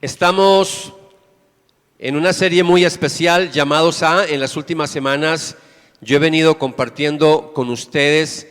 Estamos en una serie muy especial llamados a, en las últimas semanas yo he venido compartiendo con ustedes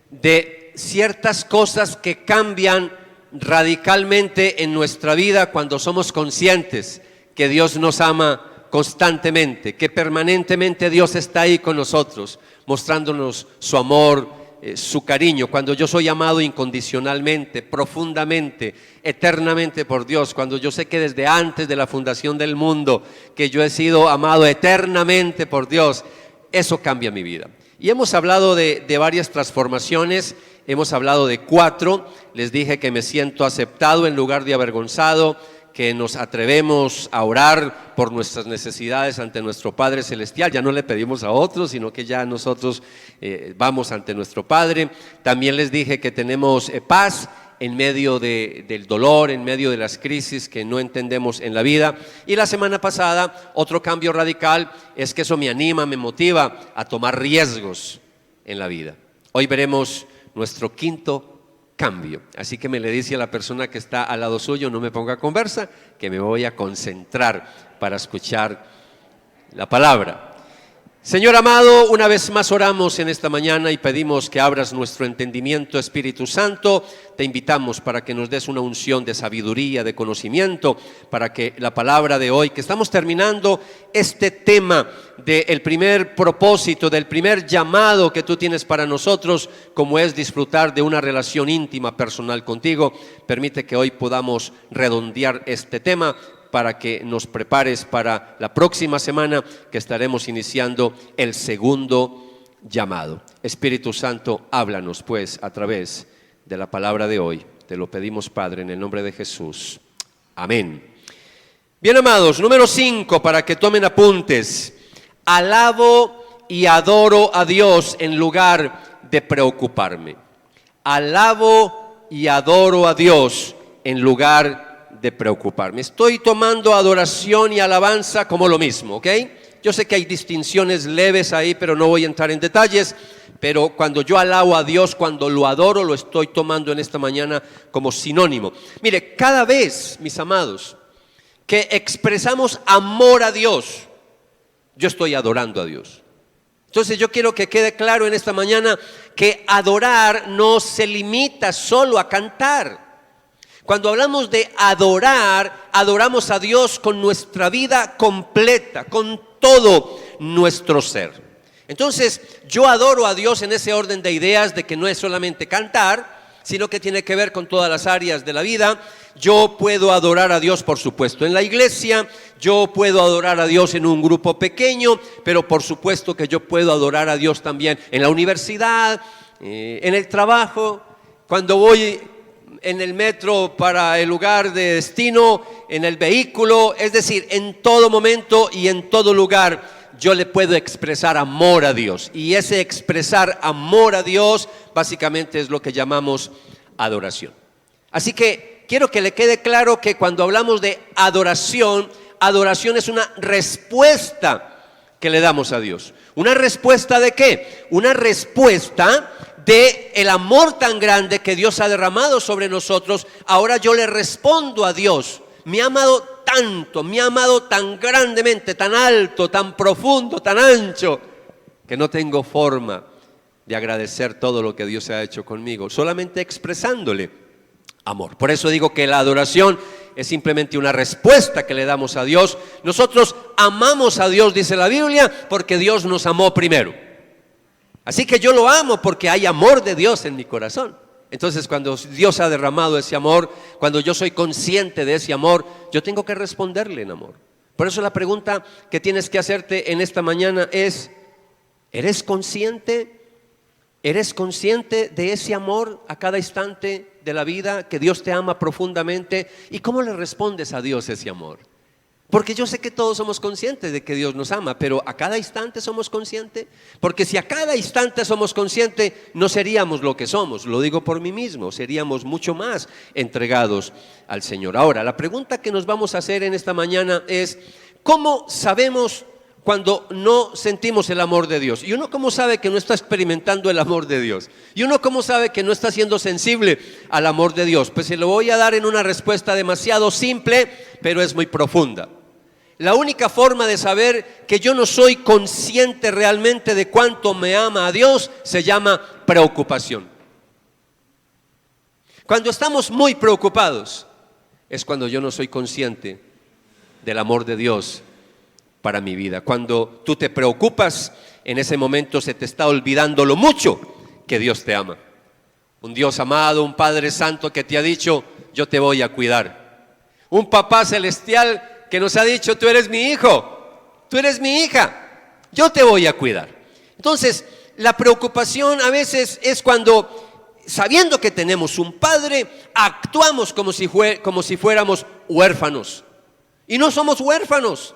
de ciertas cosas que cambian radicalmente en nuestra vida cuando somos conscientes que Dios nos ama constantemente, que permanentemente Dios está ahí con nosotros, mostrándonos su amor, su cariño, cuando yo soy amado incondicionalmente, profundamente, eternamente por Dios, cuando yo sé que desde antes de la fundación del mundo, que yo he sido amado eternamente por Dios, eso cambia mi vida. Y hemos hablado de varias transformaciones, hemos hablado de 4, les dije que me siento aceptado en lugar de avergonzado, que nos atrevemos a orar por nuestras necesidades ante nuestro Padre Celestial, ya no le pedimos a otros, sino que ya nosotros vamos ante nuestro Padre. También les dije que tenemos paz en medio del dolor, en medio de las crisis que no entendemos en la vida. Y la semana pasada, otro cambio radical es que eso me anima, me motiva a tomar riesgos en la vida. Hoy veremos nuestro quinto cambio, así que me le dice a la persona que está al lado suyo, no me ponga conversa, que me voy a concentrar para escuchar la palabra. Señor amado, una vez más oramos en esta mañana y pedimos que abras nuestro entendimiento, Espíritu Santo. Te invitamos para que nos des una unción de sabiduría, de conocimiento, para que la palabra de hoy, que estamos terminando este tema del primer propósito, del primer llamado que tú tienes para nosotros, como es disfrutar de una relación íntima, personal contigo, permite que hoy podamos redondear este tema, para que nos prepares para la próxima semana que estaremos iniciando el segundo llamado. Espíritu Santo, háblanos pues a través de la palabra de hoy. Te lo pedimos, Padre, en el nombre de Jesús. Amén. Bien, amados, número 5, para que tomen apuntes. Alabo y adoro a Dios en lugar de preocuparme. Alabo y adoro a Dios en lugar de preocuparme. Estoy tomando adoración y alabanza como lo mismo, ¿ok? Yo sé que hay distinciones leves ahí, pero no voy a entrar en detalles. Pero cuando yo alabo a Dios, cuando lo adoro, lo estoy tomando en esta mañana como sinónimo. Mire, cada vez, mis amados, que expresamos amor a Dios, yo estoy adorando a Dios. Entonces yo quiero que quede claro en esta mañana que adorar no se limita solo a cantar. Cuando hablamos de adorar, adoramos a Dios con nuestra vida completa, con todo nuestro ser. Entonces, yo adoro a Dios en ese orden de ideas de que no es solamente cantar, sino que tiene que ver con todas las áreas de la vida. Yo puedo adorar a Dios, por supuesto, en la iglesia, yo puedo adorar a Dios en un grupo pequeño, pero por supuesto que yo puedo adorar a Dios también en la universidad, en el trabajo, cuando voy en el metro para el lugar de destino, en el vehículo, es decir, en todo momento y en todo lugar yo le puedo expresar amor a Dios. Y ese expresar amor a Dios básicamente es lo que llamamos adoración. Así que quiero que le quede claro que cuando hablamos de adoración, adoración es una respuesta que le damos a Dios. ¿Una respuesta de qué? Una respuesta de el amor tan grande que Dios ha derramado sobre nosotros. Ahora yo le respondo a Dios: me ha amado tanto, me ha amado tan grandemente, tan alto, tan profundo, tan ancho, que no tengo forma de agradecer todo lo que Dios ha hecho conmigo, solamente expresándole amor. Por eso digo que la adoración es simplemente una respuesta que le damos a Dios. Nosotros amamos a Dios, dice la Biblia, porque Dios nos amó primero. Así que yo lo amo porque hay amor de Dios en mi corazón. Entonces, cuando Dios ha derramado ese amor, cuando yo soy consciente de ese amor, yo tengo que responderle en amor. Por eso la pregunta que tienes que hacerte en esta mañana es: ¿eres consciente? ¿Eres consciente de ese amor a cada instante de la vida, que Dios te ama profundamente? ¿Y cómo le respondes a Dios ese amor? Porque yo sé que todos somos conscientes de que Dios nos ama, pero ¿a cada instante somos conscientes? Porque si a cada instante somos conscientes, no seríamos lo que somos. Lo digo por mí mismo, seríamos mucho más entregados al Señor. Ahora, la pregunta que nos vamos a hacer en esta mañana es: ¿cómo sabemos cuando no sentimos el amor de Dios? ¿Y uno cómo sabe que no está experimentando el amor de Dios? ¿Y uno cómo sabe que no está siendo sensible al amor de Dios? Pues se lo voy a dar en una respuesta demasiado simple, pero es muy profunda. La única forma de saber que yo no soy consciente realmente de cuánto me ama a Dios se llama preocupación. Cuando estamos muy preocupados es cuando yo no soy consciente del amor de Dios para mi vida. Cuando tú te preocupas, en ese momento se te está olvidando lo mucho que Dios te ama. Un Dios amado, un Padre Santo que te ha dicho, yo te voy a cuidar. Un Papá Celestial que nos ha dicho, tú eres mi hijo, tú eres mi hija, yo te voy a cuidar. Entonces, la preocupación a veces es cuando, sabiendo que tenemos un Padre, actuamos como si fuéramos huérfanos. Y no somos huérfanos,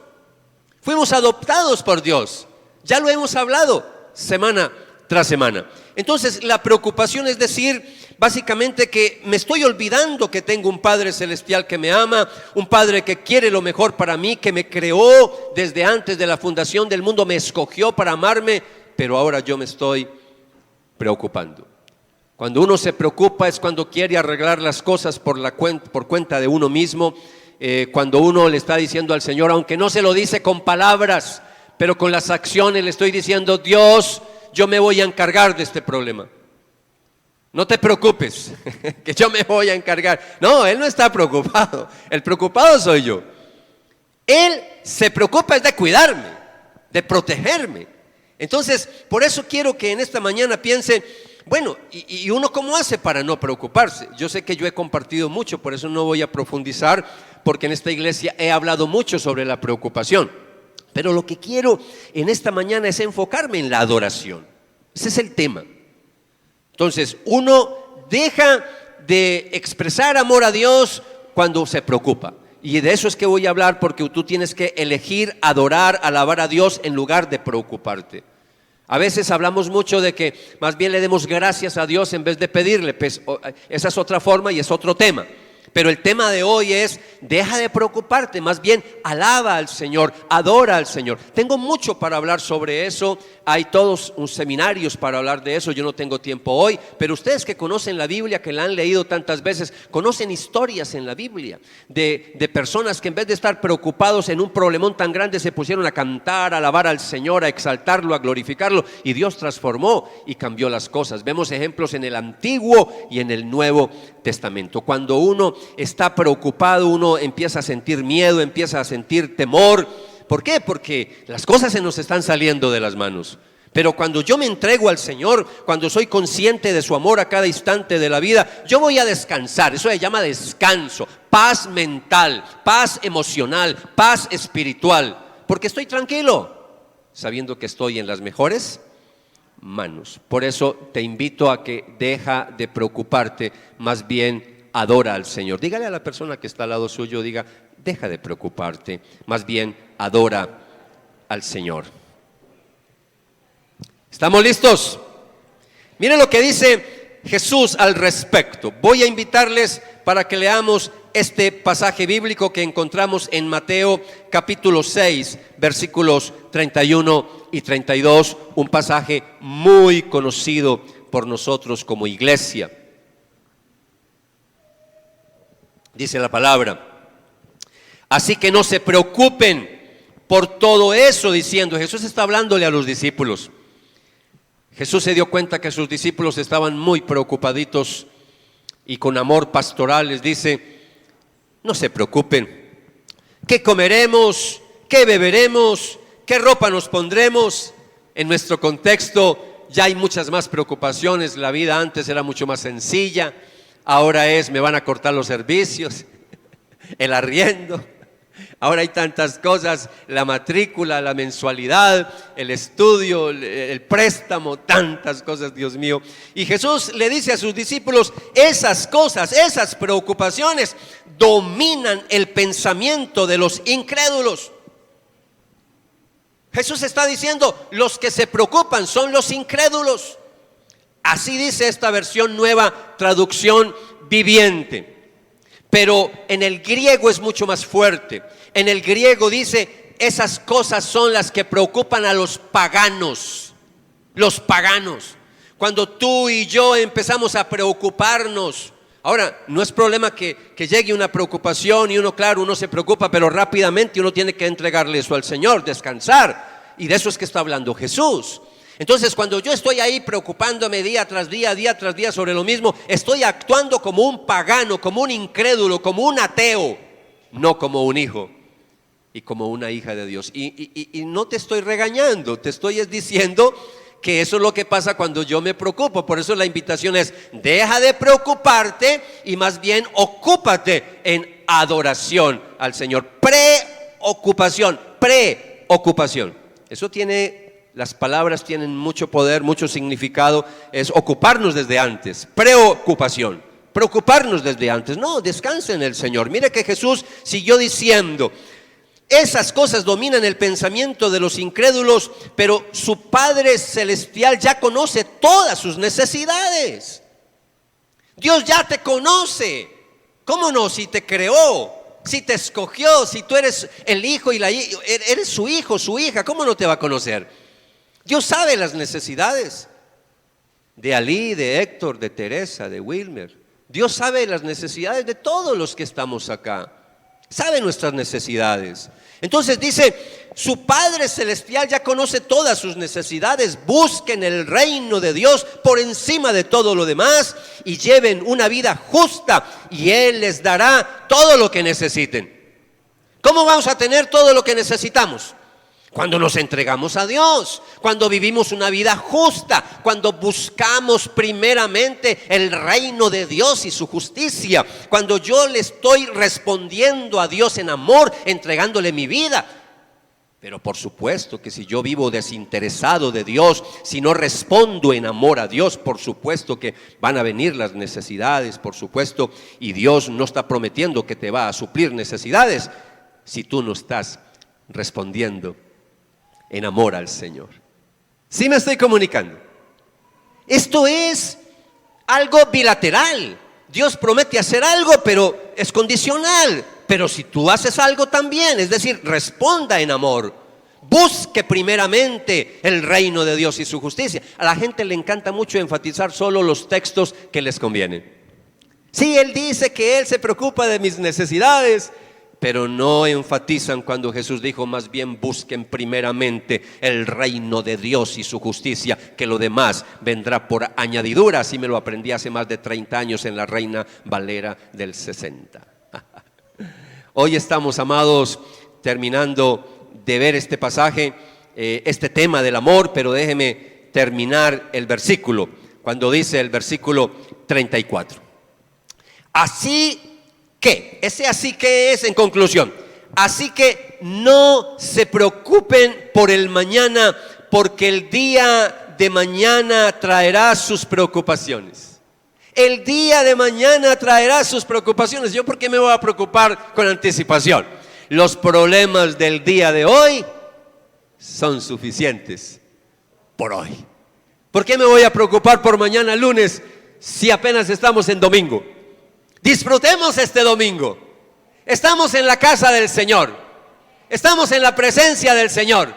fuimos adoptados por Dios. Ya lo hemos hablado semana tras semana. Entonces, la preocupación es decir, básicamente que me estoy olvidando que tengo un Padre Celestial que me ama, un Padre que quiere lo mejor para mí, que me creó desde antes de la fundación del mundo, me escogió para amarme, pero ahora yo me estoy preocupando. Cuando uno se preocupa es cuando quiere arreglar las cosas por cuenta de uno mismo, cuando uno le está diciendo al Señor, aunque no se lo dice con palabras, pero con las acciones le estoy diciendo, Dios, yo me voy a encargar de este problema. No te preocupes, que yo me voy a encargar. No, Él no está preocupado, el preocupado soy yo. Él se preocupa es de cuidarme, de protegerme. Entonces, por eso quiero que en esta mañana piense, bueno, ¿y uno cómo hace para no preocuparse? Yo sé que yo he compartido mucho, por eso no voy a profundizar, porque en esta iglesia he hablado mucho sobre la preocupación. Pero lo que quiero en esta mañana es enfocarme en la adoración. Ese es el tema. Entonces, uno deja de expresar amor a Dios cuando se preocupa. Y de eso es que voy a hablar, porque tú tienes que elegir adorar, alabar a Dios en lugar de preocuparte. A veces hablamos mucho de que más bien le demos gracias a Dios en vez de pedirle. Pues, esa es otra forma y es otro tema. Pero el tema de hoy es, deja de preocuparte, más bien alaba al Señor, adora al Señor. Tengo mucho para hablar sobre eso, hay todos unos seminarios para hablar de eso, yo no tengo tiempo hoy, pero ustedes que conocen la Biblia, que la han leído tantas veces, conocen historias en la Biblia de personas que en vez de estar preocupados en un problemón tan grande, se pusieron a cantar, a alabar al Señor, a exaltarlo, a glorificarlo, y Dios transformó y cambió las cosas. Vemos ejemplos en el Antiguo y en el Nuevo Testamento. Cuando uno está preocupado, uno empieza a sentir miedo, empieza a sentir temor. ¿Por qué? Porque las cosas se nos están saliendo de las manos. Pero cuando yo me entrego al Señor, cuando soy consciente de su amor a cada instante de la vida, yo voy a descansar. Eso se llama descanso, paz mental, paz emocional, paz espiritual. Porque estoy tranquilo, sabiendo que estoy en las mejores manos. Por eso te invito a que deja de preocuparte, más bien adora al Señor. Dígale a la persona que está al lado suyo, diga, deja de preocuparte, más bien adora al Señor. ¿Estamos listos? Miren lo que dice Jesús al respecto. Voy a invitarles para que leamos este pasaje bíblico que encontramos en Mateo capítulo 6, versículos 31 y 32, un pasaje muy conocido por nosotros como iglesia. Dice la palabra, así que no se preocupen por todo eso, diciendo, Jesús está hablándole a los discípulos. Jesús se dio cuenta que sus discípulos estaban muy preocupaditos y con amor pastoral les dice, no se preocupen, ¿qué comeremos? ¿Qué beberemos? ¿Qué ropa nos pondremos? En nuestro contexto ya hay muchas más preocupaciones, la vida antes era mucho más sencilla, ahora es, me van a cortar los servicios, el arriendo. Ahora hay tantas cosas, la matrícula, la mensualidad, el estudio, el préstamo, tantas cosas, Dios mío. Y Jesús le dice a sus discípulos, esas cosas, esas preocupaciones dominan el pensamiento de los incrédulos. Jesús está diciendo, los que se preocupan son los incrédulos. Así dice esta versión nueva, traducción viviente. Pero en el griego es mucho más fuerte. En el griego dice, esas cosas son las que preocupan a los paganos. Los paganos. Cuando tú y yo empezamos a preocuparnos. Ahora, no es problema que llegue una preocupación y uno se preocupa, pero rápidamente uno tiene que entregarle eso al Señor, descansar. Y de eso es que está hablando Jesús. Entonces, cuando yo estoy ahí preocupándome día tras día sobre lo mismo, estoy actuando como un pagano, como un incrédulo, como un ateo, no como un hijo y como una hija de Dios. Y no te estoy regañando, te estoy diciendo que eso es lo que pasa cuando yo me preocupo. Por eso la invitación es: deja de preocuparte y más bien ocúpate en adoración al Señor. Preocupación. Eso las palabras tienen mucho poder, mucho significado. Es ocuparnos desde antes. Preocupación. Preocuparnos desde antes. No, descansa en el Señor. Mire que Jesús siguió diciendo: esas cosas dominan el pensamiento de los incrédulos, pero su Padre Celestial ya conoce todas sus necesidades. Dios ya te conoce. ¿Cómo no? Si te creó, si te escogió, si tú eres el hijo y eres su hijo, su hija, ¿cómo no te va a conocer? Dios sabe las necesidades de Ali, de Héctor, de Teresa, de Wilmer. Dios sabe las necesidades de todos los que estamos acá. Sabe nuestras necesidades. Entonces dice: su Padre Celestial ya conoce todas sus necesidades. Busquen el reino de Dios por encima de todo lo demás y lleven una vida justa, y Él les dará todo lo que necesiten. ¿Cómo vamos a tener todo lo que necesitamos? Cuando nos entregamos a Dios, cuando vivimos una vida justa, cuando buscamos primeramente el reino de Dios y su justicia, cuando yo le estoy respondiendo a Dios en amor, entregándole mi vida. Pero por supuesto que si yo vivo desinteresado de Dios, si no respondo en amor a Dios, por supuesto que van a venir las necesidades, por supuesto, y Dios no está prometiendo que te va a suplir necesidades si tú no estás respondiendo en amor al Señor. ¿Sí me estoy comunicando? Esto es algo bilateral. Dios promete hacer algo, pero es condicional. Pero si tú haces algo también, es decir, responda en amor. Busque primeramente el reino de Dios y su justicia. A la gente le encanta mucho enfatizar solo los textos que les convienen. Sí, Él dice que Él se preocupa de mis necesidades, pero no enfatizan cuando Jesús dijo: más bien busquen primeramente el reino de Dios y su justicia, que lo demás vendrá por añadidura. Así me lo aprendí hace más de 30 años en la Reina Valera del 60. Hoy estamos, amados, terminando de ver este pasaje, este tema del amor, pero déjeme terminar el versículo, cuando dice el versículo 34. Así que, ese así que es en conclusión. Así que no se preocupen por el mañana, porque el día de mañana traerá sus preocupaciones. El día de mañana traerá sus preocupaciones. ¿Yo por qué me voy a preocupar con anticipación? Los problemas del día de hoy son suficientes por hoy. ¿Por qué me voy a preocupar por mañana lunes si apenas estamos en domingo? Disfrutemos este domingo. Estamos en la casa del Señor. Estamos en la presencia del Señor.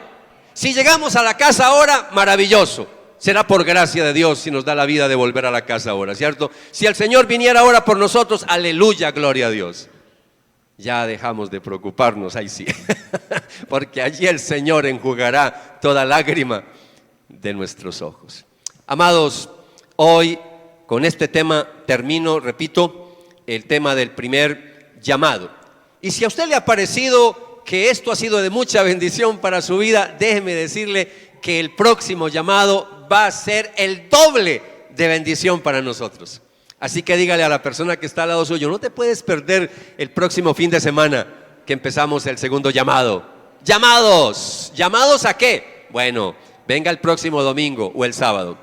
Si llegamos a la casa ahora, maravilloso. Será por gracia de Dios si nos da la vida de volver a la casa ahora, ¿cierto? Si el Señor viniera ahora por nosotros, aleluya, gloria a Dios. Ya dejamos de preocuparnos, ahí sí. Porque allí el Señor enjugará toda lágrima de nuestros ojos. Amados, hoy con este tema termino, repito, el tema del primer llamado. Y si a usted le ha parecido que esto ha sido de mucha bendición para su vida, déjeme decirle que el próximo llamado va a ser el doble de bendición para nosotros. Así que dígale a la persona que está al lado suyo: no te puedes perder el próximo fin de semana que empezamos el segundo llamado. ¿Llamados? ¿Llamados a qué? Bueno, venga el próximo domingo o el sábado.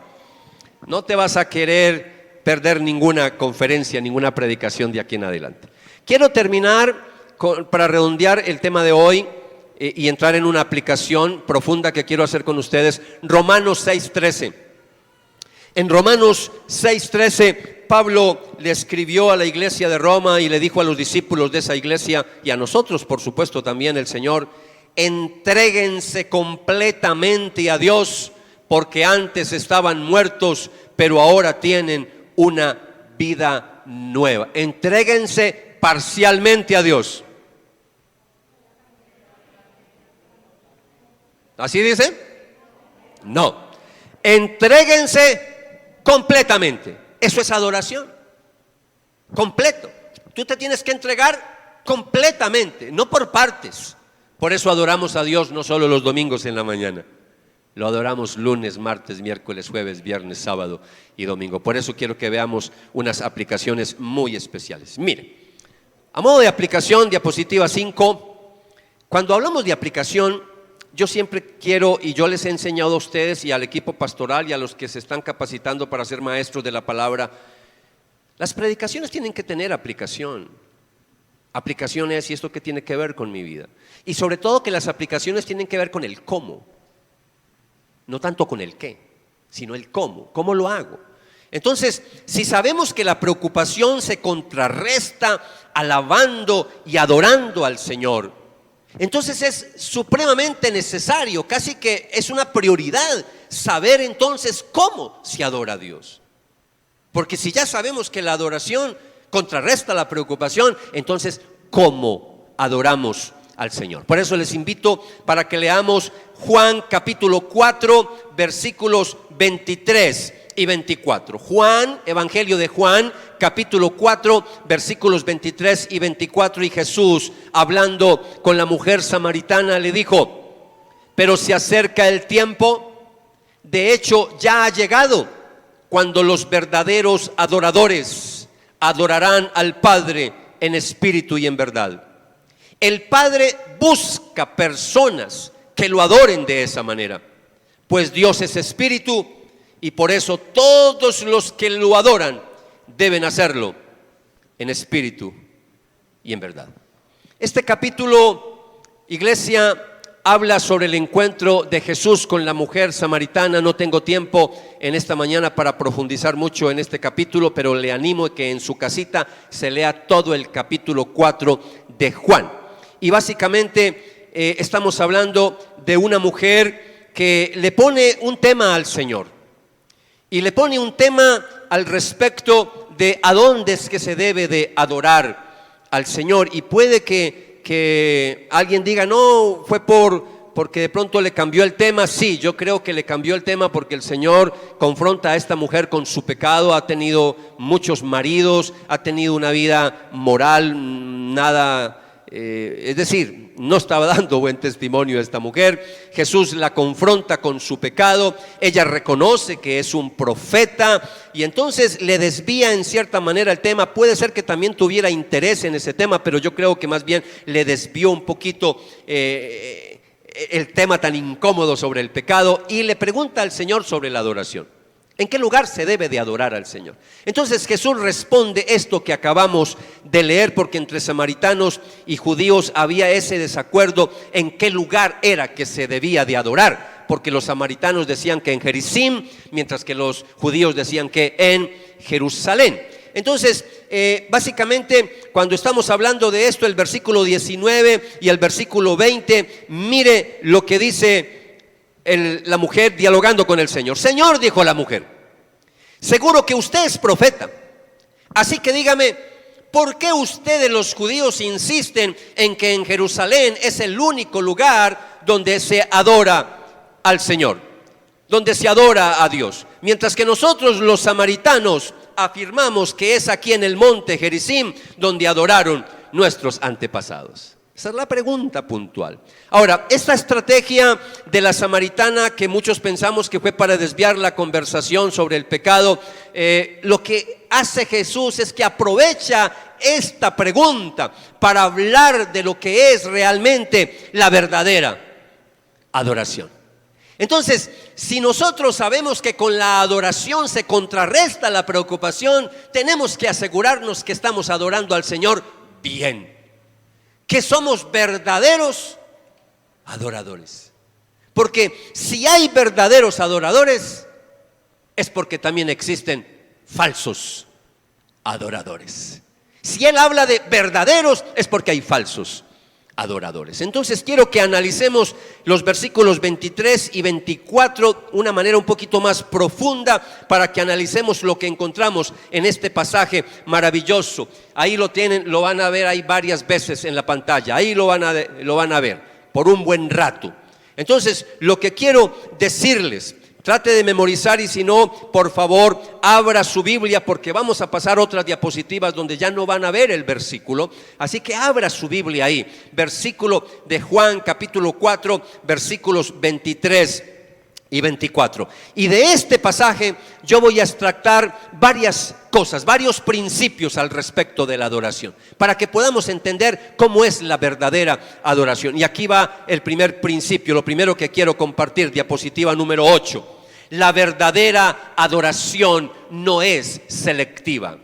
No te vas a querer perder ninguna conferencia, ninguna predicación de aquí en adelante. Quiero terminar para redondear el tema de hoy y entrar en una aplicación profunda que quiero hacer con ustedes. Romanos 6:13. En Romanos 6:13, Pablo le escribió a la iglesia de Roma y le dijo a los discípulos de esa iglesia, y a nosotros por supuesto también el Señor: Entréguense completamente a Dios, porque antes estaban muertos, pero ahora tienen una vida nueva. Entréguense parcialmente a Dios. ¿Así dice? No. Entréguense completamente. Eso es adoración. Completo. Tú te tienes que entregar completamente, no por partes. Por eso adoramos a Dios no solo los domingos en la mañana. Lo adoramos lunes, martes, miércoles, jueves, viernes, sábado y domingo. Por eso quiero que veamos unas aplicaciones muy especiales. Mire, a modo de aplicación, diapositiva 5, cuando hablamos de aplicación, yo siempre quiero, y yo les he enseñado a ustedes y al equipo pastoral y a los que se están capacitando para ser maestros de la palabra, las predicaciones tienen que tener aplicación. Aplicaciones, y esto que tiene que ver con mi vida. Y sobre todo que las aplicaciones tienen que ver con el cómo. No tanto con el qué, sino el cómo. ¿Cómo lo hago? Entonces, si sabemos que la preocupación se contrarresta alabando y adorando al Señor, entonces es supremamente necesario, casi que es una prioridad, saber entonces cómo se adora a Dios. Porque si ya sabemos que la adoración contrarresta la preocupación, entonces ¿cómo adoramos al Señor? Por eso les invito para que leamos Juan capítulo 4, versículos 23 y 24. Juan, Evangelio de Juan, capítulo 4, versículos 23 y 24. Y Jesús, hablando con la mujer samaritana, le dijo: pero se acerca el tiempo, de hecho ya ha llegado, cuando los verdaderos adoradores adorarán al Padre en espíritu y en verdad. El Padre busca personas que lo adoren de esa manera, pues Dios es espíritu, y por eso todos los que lo adoran deben hacerlo en espíritu y en verdad. Este capítulo, iglesia, habla sobre el encuentro de Jesús con la mujer samaritana. No tengo tiempo en esta mañana para profundizar mucho en este capítulo, pero le animo a que en su casita se lea todo el capítulo 4 de Juan. Y básicamente estamos hablando de una mujer que le pone un tema al Señor. Y le pone un tema al respecto de a dónde es que se debe de adorar al Señor. Y puede que alguien diga: no, fue porque de pronto le cambió el tema. Sí, yo creo que le cambió el tema porque el Señor confronta a esta mujer con su pecado. Ha tenido muchos maridos, ha tenido una vida moral nada... es decir, no estaba dando buen testimonio a esta mujer. Jesús la confronta con su pecado, ella reconoce que es un profeta y entonces le desvía en cierta manera el tema. Puede ser que también tuviera interés en ese tema, pero yo creo que más bien le desvió un poquito el tema tan incómodo sobre el pecado, y le pregunta al Señor sobre la adoración. ¿En qué lugar se debe de adorar al Señor? Entonces Jesús responde esto que acabamos de leer, porque entre samaritanos y judíos había ese desacuerdo en qué lugar era que se debía de adorar, porque los samaritanos decían que en Gerizim, mientras que los judíos decían que en Jerusalén. Entonces, básicamente, cuando estamos hablando de esto, el versículo 19 y el versículo 20, mire lo que dice la mujer dialogando con el Señor. Señor, dijo la mujer, seguro que usted es profeta, así que dígame, ¿por qué ustedes los judíos insisten en que en Jerusalén es el único lugar donde se adora al Señor, donde se adora a Dios, mientras que nosotros los samaritanos afirmamos que es aquí en el monte Gerizim donde adoraron nuestros antepasados? Esa es la pregunta puntual. Ahora, esta estrategia de la samaritana, que muchos pensamos que fue para desviar la conversación sobre el pecado, lo que hace Jesús es que aprovecha esta pregunta para hablar de lo que es realmente la verdadera adoración. Entonces, si nosotros sabemos que con la adoración se contrarresta la preocupación, tenemos que asegurarnos que estamos adorando al Señor bien, que somos verdaderos adoradores. Porque si hay verdaderos adoradores, es porque también existen falsos adoradores. Si Él habla de verdaderos, es porque hay falsos adoradores. Entonces quiero que analicemos los versículos 23 y 24 de una manera un poquito más profunda para que analicemos lo que encontramos en este pasaje maravilloso. Ahí lo tienen, lo van a ver ahí varias veces en la pantalla, ahí lo van a ver por un buen rato. Entonces lo que quiero decirles, trate de memorizar y si no, por favor, abra su Biblia porque vamos a pasar otras diapositivas donde ya no van a ver el versículo. Así que abra su Biblia ahí. Versículo de Juan capítulo 4, versículos 23 y 24. Y de este pasaje yo voy a extractar varias cosas, varios principios al respecto de la adoración, para que podamos entender cómo es la verdadera adoración. Y aquí va el primer principio, lo primero que quiero compartir, diapositiva número 8. La verdadera adoración no es selectiva.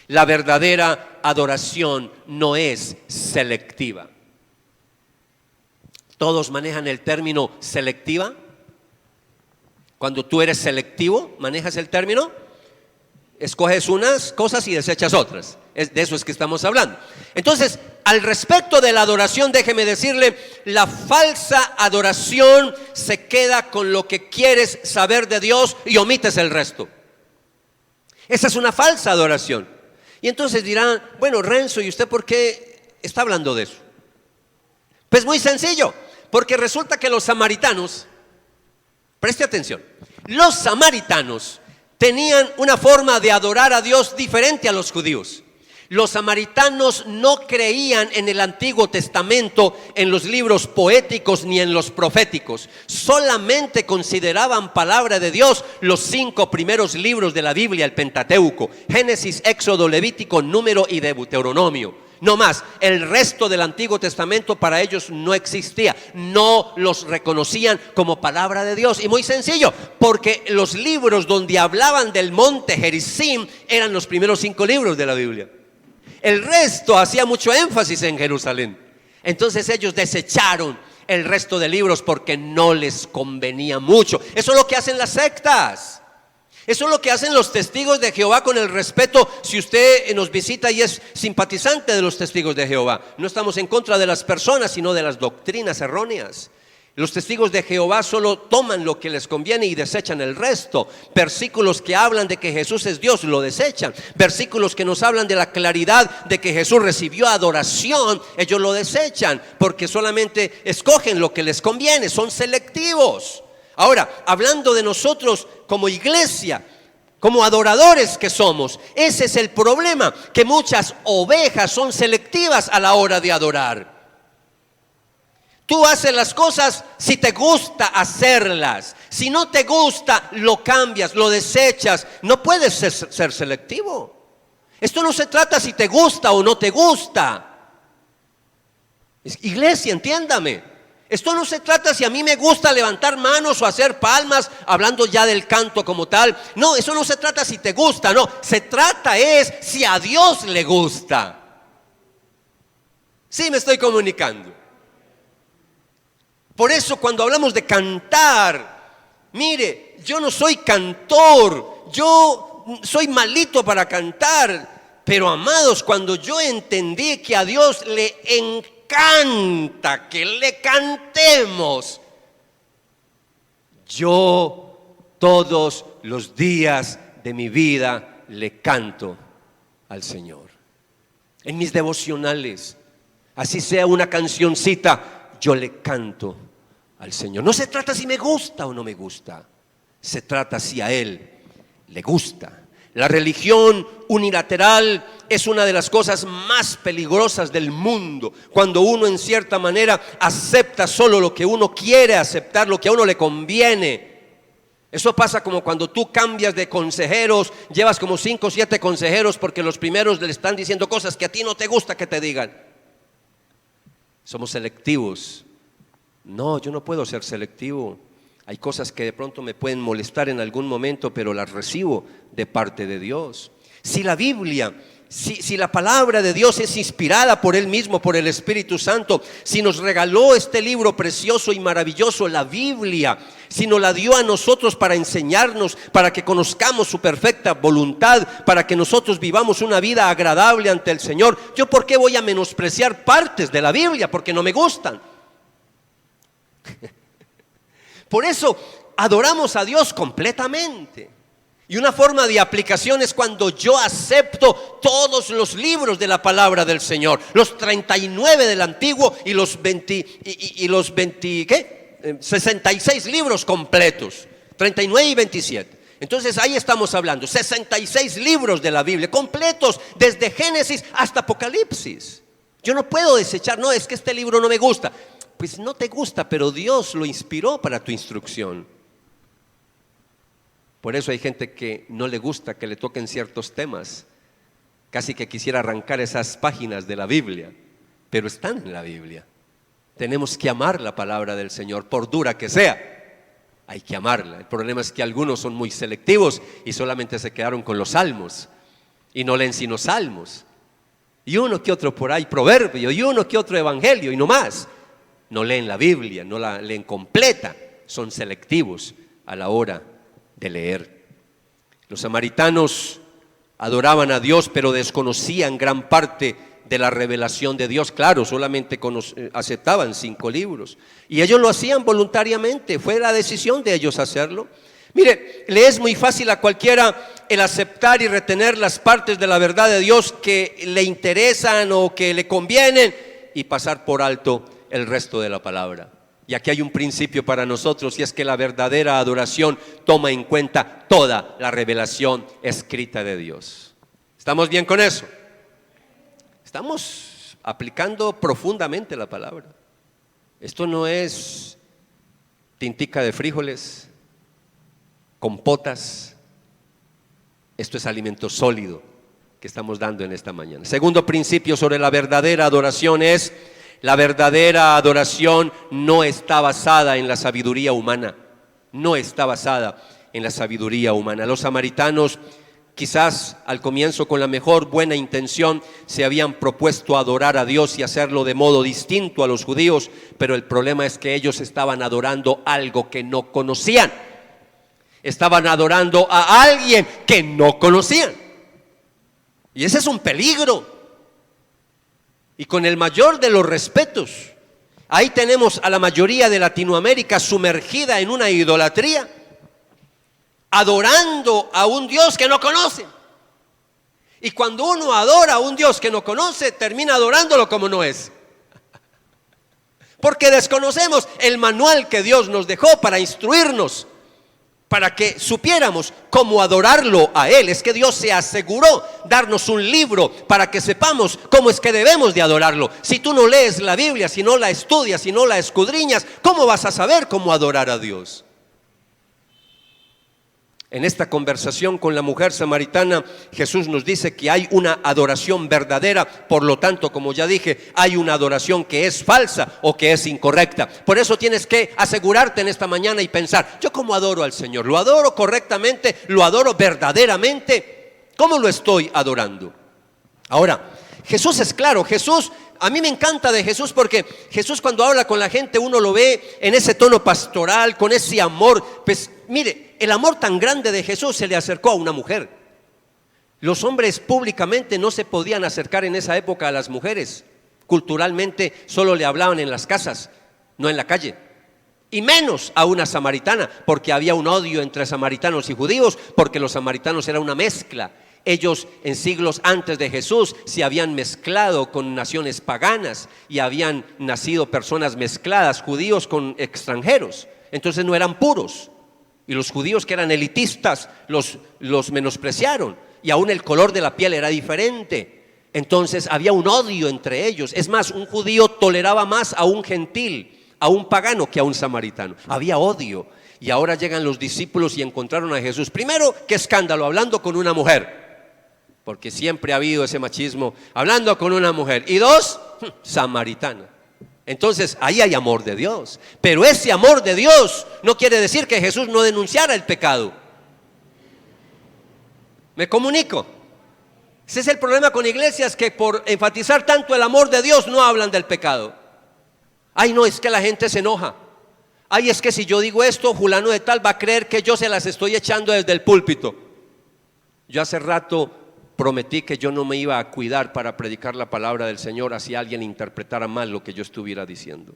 La verdadera adoración no es selectiva. Todos manejan el término selectiva. Cuando tú eres selectivo, manejas el término, escoges unas cosas y desechas otras. De eso es que estamos hablando. Entonces, al respecto de la adoración, déjeme decirle, la falsa adoración se queda con lo que quieres saber de Dios y omites el resto. Esa es una falsa adoración. Y entonces dirán, bueno, Renzo, ¿y usted por qué está hablando de eso? Pues muy sencillo, porque resulta que los samaritanos, preste atención, los samaritanos tenían una forma de adorar a Dios diferente a los judíos. Los samaritanos no creían en el Antiguo Testamento, en los libros poéticos ni en los proféticos. Solamente consideraban palabra de Dios los 5 primeros libros de la Biblia, el Pentateuco: Génesis, Éxodo, Levítico, Número y Deuteronomio. No más, el resto del Antiguo Testamento para ellos no existía, no los reconocían como palabra de Dios. Y muy sencillo, porque los libros donde hablaban del monte Gerizim eran los primeros 5 libros de la Biblia. El resto hacía mucho énfasis en Jerusalén. Entonces ellos desecharon el resto de libros porque no les convenía mucho. Eso es lo que hacen las sectas. Eso es lo que hacen los testigos de Jehová, con el respeto. Si usted nos visita y es simpatizante de los testigos de Jehová, no estamos en contra de las personas, sino de las doctrinas erróneas. Los testigos de Jehová solo toman lo que les conviene y desechan el resto. Versículos que hablan de que Jesús es Dios, lo desechan. Versículos que nos hablan de la claridad de que Jesús recibió adoración, ellos lo desechan, porque solamente escogen lo que les conviene, son selectivos. Ahora, hablando de nosotros como iglesia, como adoradores que somos, ese es el problema, que muchas ovejas son selectivas a la hora de adorar. Tú haces las cosas si te gusta hacerlas. Si no te gusta, lo cambias, lo desechas. No puedes ser selectivo. Esto no se trata si te gusta o no te gusta. Iglesia, entiéndame. Esto no se trata si a mí me gusta levantar manos o hacer palmas, hablando ya del canto como tal. No, eso no se trata si te gusta, no. Se trata es si a Dios le gusta. Sí, me estoy comunicando. Por eso cuando hablamos de cantar, mire, yo no soy cantor, yo soy malito para cantar, pero amados, cuando yo entendí que a Dios le encanta que le cantemos, yo todos los días de mi vida le canto al Señor. En mis devocionales, así sea una cancioncita, yo le canto al Señor. No se trata si me gusta o no me gusta, se trata si a Él le gusta. La religión unilateral es una de las cosas más peligrosas del mundo. Cuando uno en cierta manera acepta solo lo que uno quiere aceptar, lo que a uno le conviene. Eso pasa como cuando tú cambias de consejeros, llevas como 5 o 7 consejeros porque los primeros le están diciendo cosas que a ti no te gusta que te digan. Somos selectivos. No, yo no puedo ser selectivo. Hay cosas que de pronto me pueden molestar en algún momento, pero las recibo de parte de Dios. Si la Biblia Si la palabra de Dios es inspirada por Él mismo, por el Espíritu Santo, si nos regaló este libro precioso y maravilloso, la Biblia, si nos la dio a nosotros para enseñarnos, para que conozcamos su perfecta voluntad, para que nosotros vivamos una vida agradable ante el Señor, ¿yo por qué voy a menospreciar partes de la Biblia? Porque no me gustan. Por eso adoramos a Dios completamente. Y una forma de aplicación es cuando yo acepto todos los libros de la palabra del Señor, los 39 del Antiguo y los 66 libros completos, 39 y 27. Entonces ahí estamos hablando, 66 libros de la Biblia completos, desde Génesis hasta Apocalipsis. Yo no puedo desechar, no, es que este libro no me gusta. Pues no te gusta, pero Dios lo inspiró para tu instrucción. Por eso hay gente que no le gusta que le toquen ciertos temas, casi que quisiera arrancar esas páginas de la Biblia, pero están en la Biblia. Tenemos que amar la palabra del Señor, por dura que sea, hay que amarla. El problema es que algunos son muy selectivos y solamente se quedaron con los salmos y no leen sino salmos, y uno que otro por ahí proverbio, y uno que otro evangelio, y no más. No leen la Biblia, no la leen completa, son selectivos a la hora de leer. Los samaritanos adoraban a Dios, pero desconocían gran parte de la revelación de Dios. Claro, solamente aceptaban 5 libros y ellos lo hacían voluntariamente, fue la decisión de ellos hacerlo. Mire, le es muy fácil a cualquiera el aceptar y retener las partes de la verdad de Dios que le interesan o que le convienen y pasar por alto el resto de la palabra. Y aquí hay un principio para nosotros, y es que la verdadera adoración toma en cuenta toda la revelación escrita de Dios. ¿Estamos bien con eso? Estamos aplicando profundamente la palabra. Esto no es tintica de frijoles, compotas. Esto es alimento sólido que estamos dando en esta mañana. Segundo principio sobre la verdadera adoración es: la verdadera adoración no está basada en la sabiduría humana. No está basada en la sabiduría humana. Los samaritanos, quizás al comienzo con la mejor buena intención, se habían propuesto adorar a Dios y hacerlo de modo distinto a los judíos, pero el problema es que ellos estaban adorando algo que no conocían. Estaban adorando a alguien que no conocían. Y ese es un peligro. Y con el mayor de los respetos, ahí tenemos a la mayoría de Latinoamérica sumergida en una idolatría, adorando a un Dios que no conoce. Y cuando uno adora a un Dios que no conoce, termina adorándolo como no es. Porque desconocemos el manual que Dios nos dejó para instruirnos, para que supiéramos cómo adorarlo a Él. Es que Dios se aseguró darnos un libro para que sepamos cómo es que debemos de adorarlo. Si tú no lees la Biblia, si no la estudias, si no la escudriñas, ¿cómo vas a saber cómo adorar a Dios? En esta conversación con la mujer samaritana, Jesús nos dice que hay una adoración verdadera. Por lo tanto, como ya dije, hay una adoración que es falsa o que es incorrecta. Por eso tienes que asegurarte en esta mañana y pensar: ¿yo cómo adoro al Señor? ¿Lo adoro correctamente? ¿Lo adoro verdaderamente? ¿Cómo lo estoy adorando? Ahora, Jesús es claro. Jesús, a mí me encanta de Jesús, porque Jesús, cuando habla con la gente, uno lo ve en ese tono pastoral, con ese amor. Pues mire, el amor tan grande de Jesús se le acercó a una mujer. Los hombres públicamente no se podían acercar en esa época a las mujeres. Culturalmente solo le hablaban en las casas, no en la calle. Y menos a una samaritana, porque había un odio entre samaritanos y judíos, porque los samaritanos eran una mezcla. Ellos en siglos antes de Jesús se habían mezclado con naciones paganas y habían nacido personas mezcladas, judíos con extranjeros. Entonces no eran puros. Y los judíos, que eran elitistas, los menospreciaron. Y aún el color de la piel era diferente. Entonces había un odio entre ellos. Es más, un judío toleraba más a un gentil, a un pagano, que a un samaritano. Había odio. Y ahora llegan los discípulos y encontraron a Jesús. Primero, qué escándalo, hablando con una mujer, porque siempre ha habido ese machismo, hablando con una mujer. Y 2, samaritana. Entonces ahí hay amor de Dios. Pero ese amor de Dios no quiere decir que Jesús no denunciara el pecado. ¿Me comunico? Ese es el problema con iglesias que por enfatizar tanto el amor de Dios no hablan del pecado. Ay, no, es que la gente se enoja. Ay, es que si yo digo esto, fulano de tal va a creer que yo se las estoy echando desde el púlpito. Yo hace rato prometí que yo no me iba a cuidar para predicar la palabra del Señor así alguien interpretara mal lo que yo estuviera diciendo.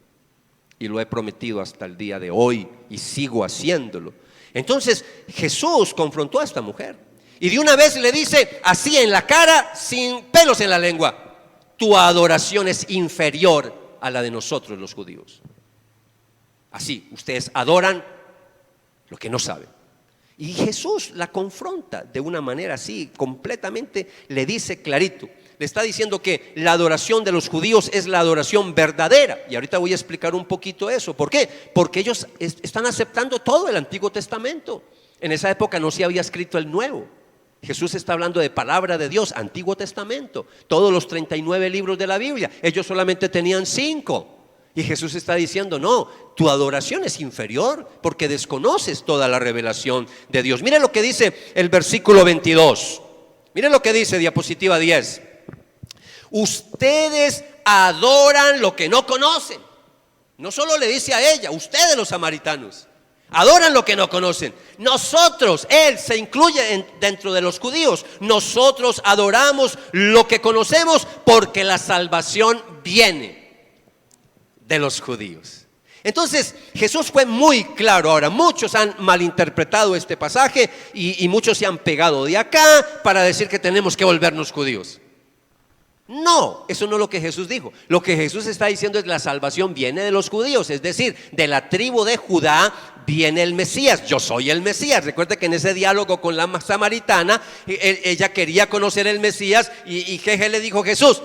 Y lo he prometido hasta el día de hoy y sigo haciéndolo. Entonces Jesús confrontó a esta mujer y de una vez le dice así en la cara, sin pelos en la lengua: tu adoración es inferior a la de nosotros los judíos. Así, ustedes adoran lo que no saben. Y Jesús la confronta de una manera así, completamente le dice clarito. Le está diciendo que la adoración de los judíos es la adoración verdadera. Y ahorita voy a explicar un poquito eso. ¿Por qué? Porque ellos están aceptando todo el Antiguo Testamento. En esa época no se había escrito el Nuevo. Jesús está hablando de palabra de Dios, Antiguo Testamento. Todos los 39 libros de la Biblia. Ellos solamente tenían 5. Y Jesús está diciendo: no, tu adoración es inferior porque desconoces toda la revelación de Dios. Mire lo que dice el versículo 22. Mire lo que dice diapositiva 10. Ustedes adoran lo que no conocen. No solo le dice a ella, ustedes los samaritanos adoran lo que no conocen. Nosotros, él se incluye dentro de los judíos. Nosotros adoramos lo que conocemos porque la salvación viene de los judíos. Entonces Jesús fue muy claro. Ahora muchos han malinterpretado este pasaje y muchos se han pegado de acá para decir que tenemos que volvernos judíos. No, eso no es lo que Jesús dijo. Lo que Jesús está diciendo es: la salvación viene de los judíos, es decir, de la tribu de Judá viene el Mesías. Yo soy el Mesías. Recuerde que en ese diálogo con la samaritana, ella quería conocer el Mesías y Jeje le dijo: Jesús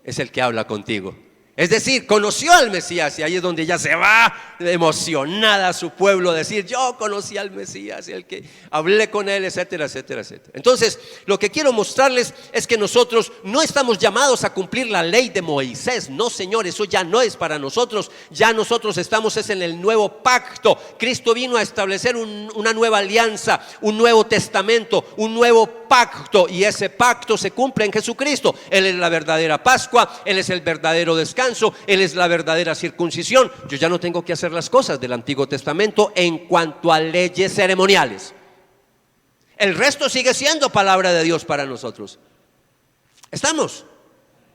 es el que habla contigo. Es decir, conoció al Mesías, y ahí es donde ella se va emocionada a su pueblo a decir: yo conocí al Mesías, el que hablé con él, etcétera, etcétera, etcétera. Entonces, lo que quiero mostrarles es que nosotros no estamos llamados a cumplir la ley de Moisés. No, Señor, eso ya no es para nosotros. Ya nosotros estamos en el nuevo pacto. Cristo vino a establecer una nueva alianza, un nuevo testamento, un nuevo pacto, y ese pacto se cumple en Jesucristo. Él es la verdadera Pascua, Él es el verdadero descanso, Él es la verdadera circuncisión. Yo ya no tengo que hacer las cosas del Antiguo Testamento en cuanto a leyes ceremoniales. El resto sigue siendo palabra de Dios para nosotros. ¿Estamos?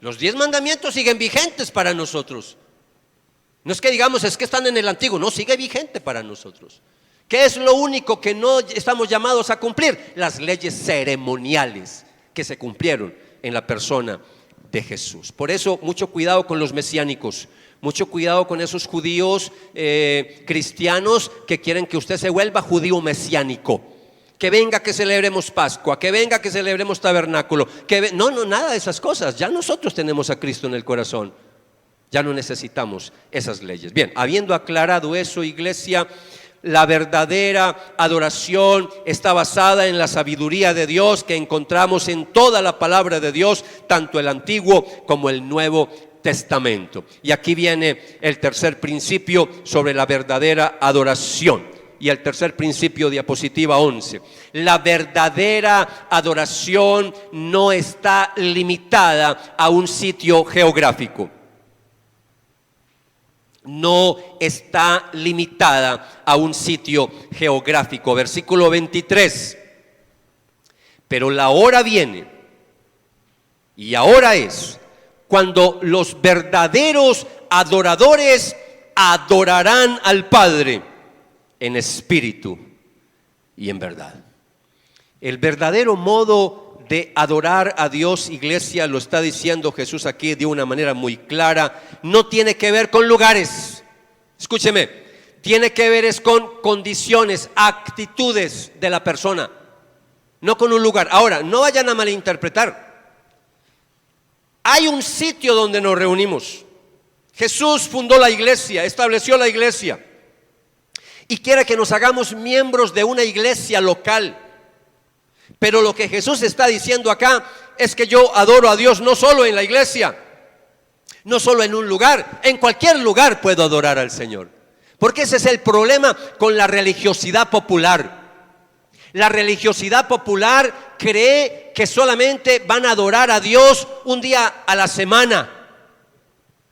Los 10 mandamientos siguen vigentes para nosotros. No es que digamos es que están en el Antiguo, no, sigue vigente para nosotros. ¿Qué es lo único que no estamos llamados a cumplir? Las leyes ceremoniales que se cumplieron en la persona de Jesús. Por eso, mucho cuidado con los mesiánicos, mucho cuidado con esos judíos cristianos que quieren que usted se vuelva judío mesiánico. Que venga que celebremos Pascua, que venga que celebremos tabernáculo. No, nada de esas cosas. Ya nosotros tenemos a Cristo en el corazón. Ya no necesitamos esas leyes. Bien, habiendo aclarado eso, iglesia, la verdadera adoración está basada en la sabiduría de Dios que encontramos en toda la palabra de Dios, tanto el Antiguo como el Nuevo Testamento. Y aquí viene el tercer principio sobre la verdadera adoración. Y el tercer principio, diapositiva 11. La verdadera adoración no está limitada a un sitio geográfico. No está limitada a un sitio geográfico. Versículo 23. Pero la hora viene, y ahora es, cuando los verdaderos adoradores adorarán al Padre en espíritu y en verdad. El verdadero modo de adorar a Dios, iglesia, lo está diciendo Jesús aquí de una manera muy clara, no tiene que ver con lugares. Escúcheme, tiene que ver es con condiciones, actitudes de la persona, no con un lugar. Ahora, no vayan a malinterpretar. Hay un sitio donde nos reunimos. Jesús fundó la iglesia, estableció la iglesia y quiere que nos hagamos miembros de una iglesia local. Pero lo que Jesús está diciendo acá es que yo adoro a Dios no solo en la iglesia, no solo en un lugar, en cualquier lugar puedo adorar al Señor. Porque ese es el problema con la religiosidad popular. La religiosidad popular cree que solamente van a adorar a Dios un día a la semana,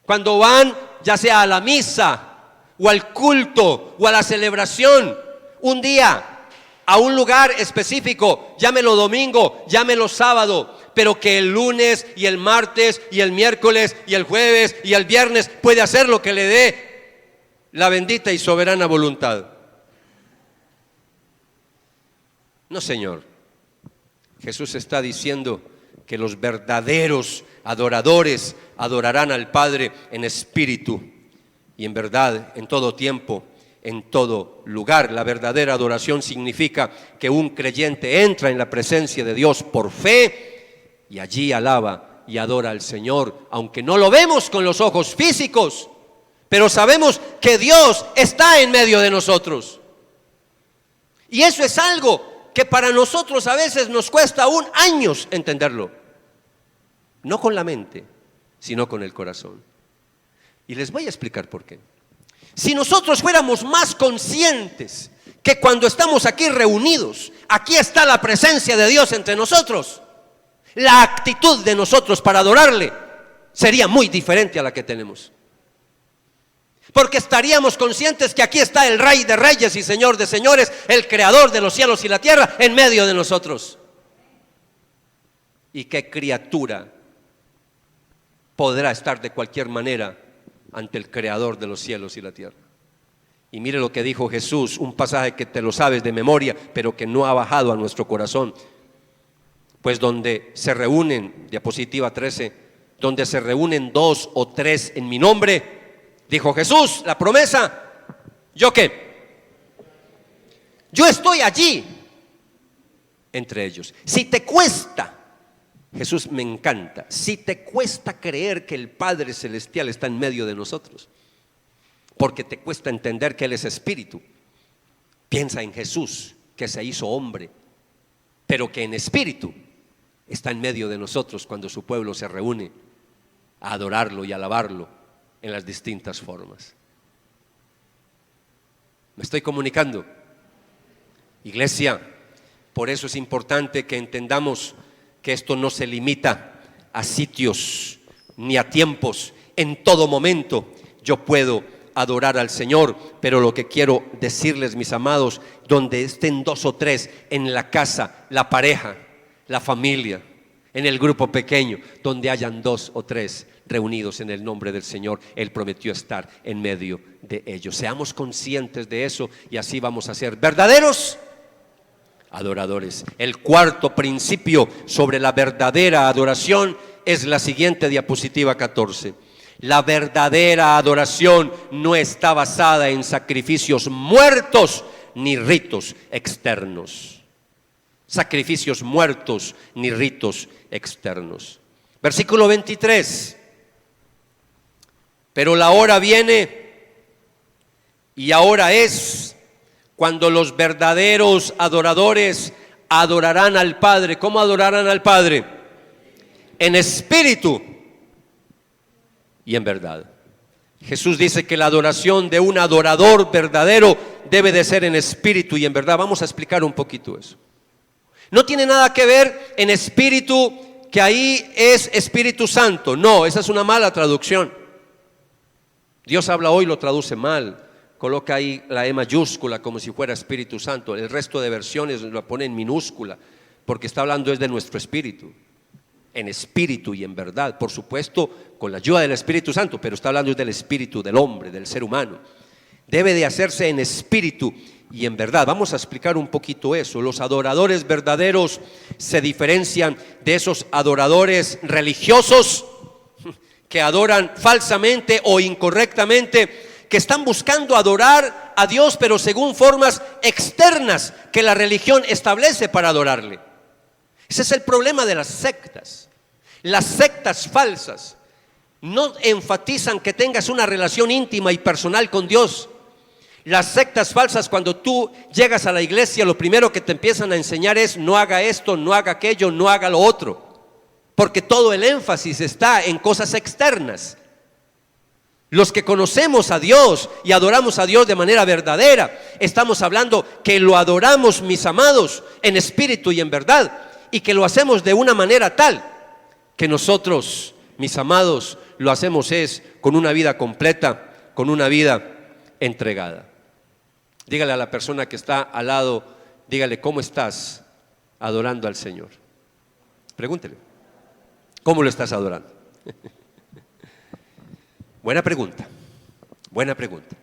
cuando van ya sea a la misa o al culto o a la celebración, un día a un lugar específico, llámelo domingo, llámelo sábado, pero que el lunes y el martes y el miércoles y el jueves y el viernes puede hacer lo que le dé la bendita y soberana voluntad. No, Señor. Jesús está diciendo que los verdaderos adoradores adorarán al Padre en espíritu y en verdad, en todo tiempo, en todo lugar. La verdadera adoración significa que un creyente entra en la presencia de Dios por fe y allí alaba y adora al Señor, aunque no lo vemos con los ojos físicos, pero sabemos que Dios está en medio de nosotros. Y eso es algo que para nosotros a veces nos cuesta aún años entenderlo. No con la mente, sino con el corazón. Y les voy a explicar por qué. Si nosotros fuéramos más conscientes que cuando estamos aquí reunidos, aquí está la presencia de Dios entre nosotros, la actitud de nosotros para adorarle sería muy diferente a la que tenemos. Porque estaríamos conscientes que aquí está el Rey de Reyes y Señor de Señores, el Creador de los cielos y la tierra, en medio de nosotros. ¿Y qué criatura podrá estar de cualquier manera ante el Creador de los cielos y la tierra? Y mire lo que dijo Jesús, un pasaje que te lo sabes de memoria, pero que no ha bajado a nuestro corazón. Pues donde se reúnen, diapositiva 13, donde se reúnen 2 o 3 en mi nombre, dijo Jesús, la promesa, ¿yo qué? Yo estoy allí entre ellos. Si te cuesta, Jesús me encanta, si te cuesta creer que el Padre Celestial está en medio de nosotros, porque te cuesta entender que Él es espíritu, piensa en Jesús, que se hizo hombre, pero que en espíritu está en medio de nosotros cuando su pueblo se reúne a adorarlo y alabarlo en las distintas formas. ¿Me estoy comunicando? Iglesia, por eso es importante que entendamos que esto no se limita a sitios ni a tiempos. En todo momento yo puedo adorar al Señor, pero lo que quiero decirles, mis amados, donde estén 2 o 3 en la casa, la pareja, la familia, en el grupo pequeño, donde hayan 2 o 3 reunidos en el nombre del Señor, Él prometió estar en medio de ellos. Seamos conscientes de eso y así vamos a ser verdaderos adoradores. El cuarto principio sobre la verdadera adoración es la siguiente diapositiva 14. La verdadera adoración no está basada en sacrificios muertos ni ritos externos. Sacrificios muertos ni ritos externos. Versículo 23. Pero la hora viene y ahora es cuando los verdaderos adoradores adorarán al Padre. ¿Cómo adorarán al Padre? En espíritu y en verdad. Jesús dice que la adoración de un adorador verdadero debe de ser en espíritu y en verdad. Vamos a explicar un poquito eso. No tiene nada que ver en espíritu, que ahí es Espíritu Santo. No, esa es una mala traducción. Dios habla hoy, lo traduce mal. Coloca ahí la E mayúscula como si fuera Espíritu Santo. El resto de versiones lo pone en minúscula, porque está hablando es de nuestro espíritu. En espíritu y en verdad, por supuesto, con la ayuda del Espíritu Santo, pero está hablando del espíritu del hombre, del ser humano. Debe de hacerse en espíritu y en verdad. Vamos a explicar un poquito eso. Los adoradores verdaderos se diferencian de esos adoradores religiosos que adoran falsamente o incorrectamente, que están buscando adorar a Dios, pero según formas externas que la religión establece para adorarle. Ese es el problema de las sectas. Las sectas falsas no enfatizan que tengas una relación íntima y personal con Dios. Las sectas falsas, cuando tú llegas a la iglesia, lo primero que te empiezan a enseñar es: no haga esto, no haga aquello, no haga lo otro, porque todo el énfasis está en cosas externas. Los que conocemos a Dios y adoramos a Dios de manera verdadera, estamos hablando que lo adoramos, mis amados, en espíritu y en verdad, y que lo hacemos de una manera tal que nosotros, mis amados, lo hacemos es con una vida completa, con una vida entregada. Dígale a la persona que está al lado, dígale: ¿cómo estás adorando al Señor? Pregúntele: ¿cómo lo estás adorando? Buena pregunta, buena pregunta.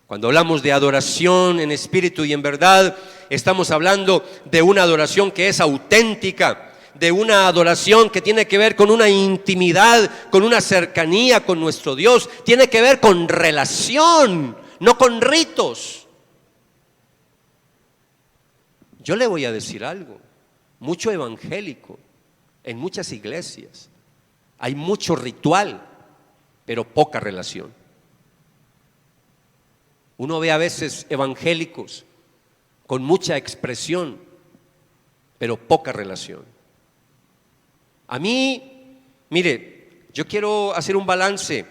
Cuando hablamos de adoración en espíritu y en verdad, estamos hablando de una adoración que es auténtica, de una adoración que tiene que ver con una intimidad, con una cercanía con nuestro Dios, tiene que ver con relación, no con ritos. Yo le voy a decir algo: mucho evangélico en muchas iglesias, hay mucho ritual, pero poca relación. Uno ve a veces evangélicos con mucha expresión, pero poca relación. A mí, mire, yo quiero hacer un balance.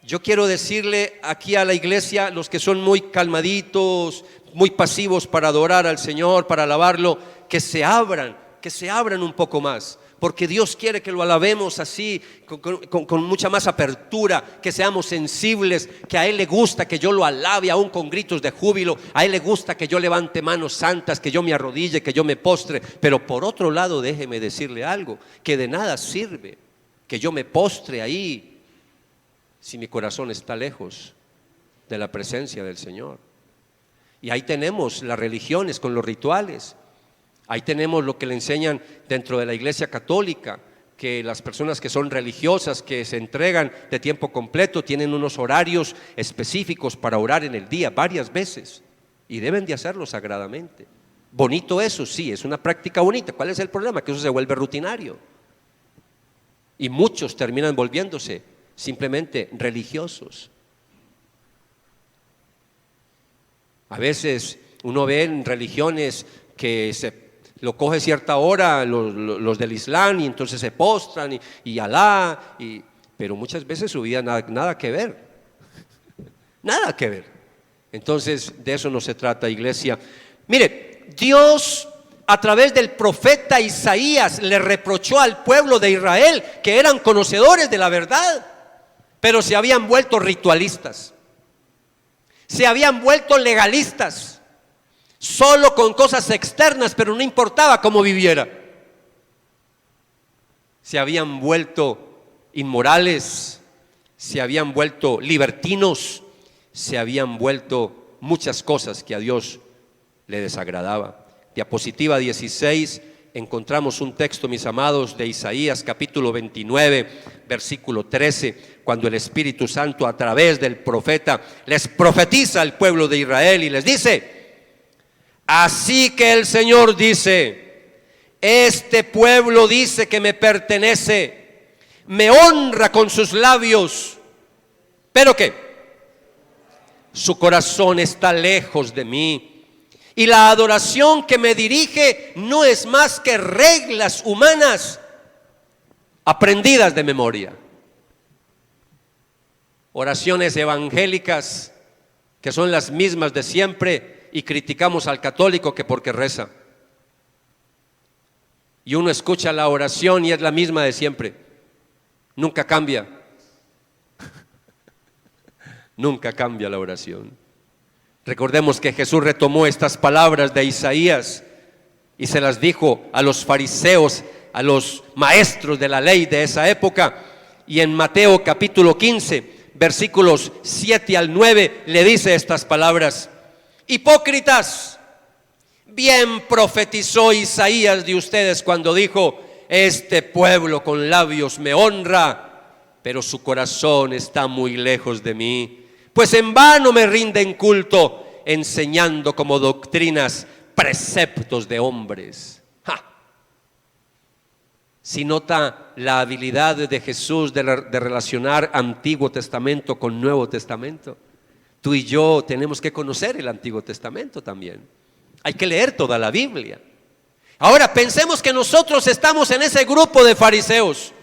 Yo quiero decirle aquí a la iglesia, los que son muy calmaditos, muy pasivos para adorar al Señor, para alabarlo, que se abran un poco más. Porque Dios quiere que lo alabemos así, con mucha más apertura, que seamos sensibles, que a Él le gusta que yo lo alabe aún con gritos de júbilo, a Él le gusta que yo levante manos santas, que yo me arrodille, que yo me postre. Pero por otro lado, déjeme decirle algo, que de nada sirve que yo me postre ahí si mi corazón está lejos de la presencia del Señor. Y ahí tenemos las religiones con los rituales. Ahí tenemos lo que le enseñan dentro de la iglesia católica, que las personas que son religiosas, que se entregan de tiempo completo, tienen unos horarios específicos para orar en el día varias veces, y deben de hacerlo sagradamente. Bonito eso, sí, es una práctica bonita. ¿Cuál es el problema? Que eso se vuelve rutinario, y muchos terminan volviéndose simplemente religiosos. A veces uno ve en religiones que lo coge cierta hora, los del Islam, y entonces se postran y Alá, pero muchas veces su vida nada que ver, nada que ver. Entonces de eso no se trata, iglesia. Mire, Dios a través del profeta Isaías le reprochó al pueblo de Israel que eran conocedores de la verdad, pero se habían vuelto ritualistas, se habían vuelto legalistas, solo con cosas externas, pero no importaba cómo viviera. Se habían vuelto inmorales, se habían vuelto libertinos, se habían vuelto muchas cosas que a Dios le desagradaba. Diapositiva 16, encontramos un texto, mis amados, de Isaías capítulo 29, versículo 13, cuando el Espíritu Santo a través del profeta les profetiza al pueblo de Israel y les dice: así que el Señor dice, este pueblo dice que me pertenece, me honra con sus labios, pero ¿qué? Su corazón está lejos de mí, y la adoración que me dirige no es más que reglas humanas aprendidas de memoria. Oraciones evangélicas que son las mismas de siempre, y criticamos al católico que porque reza. Y uno escucha la oración y es la misma de siempre, nunca cambia. Nunca cambia la oración. Recordemos que Jesús retomó estas palabras de Isaías y se las dijo a los fariseos, a los maestros de la ley de esa época, y en Mateo capítulo 15, versículos 7 al 9, le dice estas palabras: hipócritas, bien profetizó Isaías de ustedes cuando dijo: este pueblo con labios me honra, pero su corazón está muy lejos de mí, pues en vano me rinden culto, enseñando como doctrinas preceptos de hombres. ¡Ja! Si nota la habilidad de Jesús de relacionar Antiguo Testamento con Nuevo Testamento. Tú y yo tenemos que conocer el Antiguo Testamento también. Hay que leer toda la Biblia. Ahora pensemos que nosotros estamos en ese grupo de fariseos,